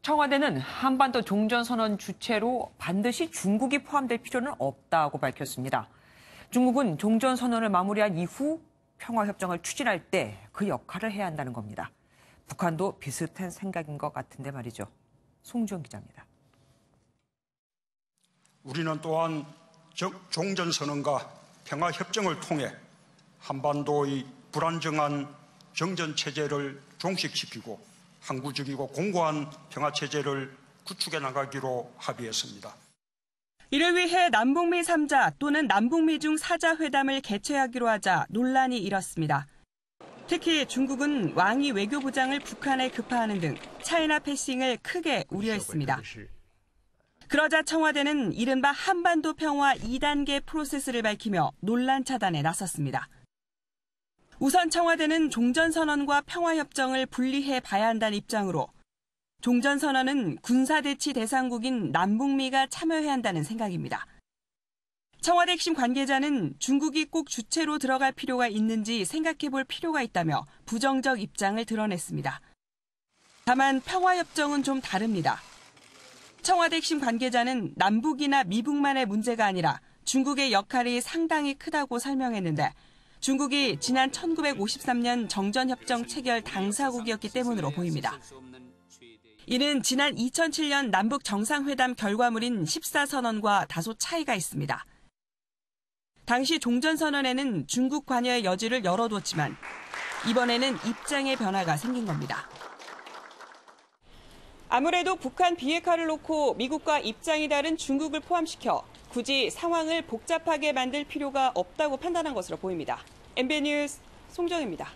청와대는 한반도 종전선언 주체로 반드시 중국이 포함될 필요는 없다고 밝혔습니다. 중국은 종전선언을 마무리한 이후 평화협정을 추진할 때 그 역할을 해야 한다는 겁니다. 북한도 비슷한 생각인 것 같은데 말이죠. 송주영 기자입니다. 우리는 또한 종전선언과 평화협정을 통해 한반도의 불안정한 정전체제를 종식시키고 항구적이고 공고한 평화체제를 구축해 나가기로 합의했습니다. 이를 위해 남북미 3자 또는 남북미 중 4자 회담을 개최하기로 하자 논란이 일었습니다. 특히 중국은 왕이 외교부장을 북한에 급파하는 등 차이나 패싱을 크게 우려했습니다. 그러자 청와대는 이른바 한반도 평화 2단계 프로세스를 밝히며 논란 차단에 나섰습니다. 우선 청와대는 종전선언과 평화협정을 분리해 봐야 한다는 입장으로 종전선언은 군사대치 대상국인 남북미가 참여해야 한다는 생각입니다. 청와대 핵심 관계자는 중국이 꼭 주체로 들어갈 필요가 있는지 생각해 볼 필요가 있다며 부정적 입장을 드러냈습니다. 다만 평화협정은 좀 다릅니다. 청와대 핵심 관계자는 남북이나 미북만의 문제가 아니라 중국의 역할이 상당히 크다고 설명했는데 중국이 지난 1953년 정전협정 체결 당사국이었기 때문으로 보입니다. 이는 지난 2007년 남북 정상회담 결과물인 14선언과 다소 차이가 있습니다. 당시 종전선언에는 중국 관여의 여지를 열어뒀지만 이번에는 입장의 변화가 생긴 겁니다. 아무래도 북한 비핵화를 놓고 미국과 입장이 다른 중국을 포함시켜 굳이 상황을 복잡하게 만들 필요가 없다고 판단한 것으로 보입니다. MBN 뉴스 송정입니다.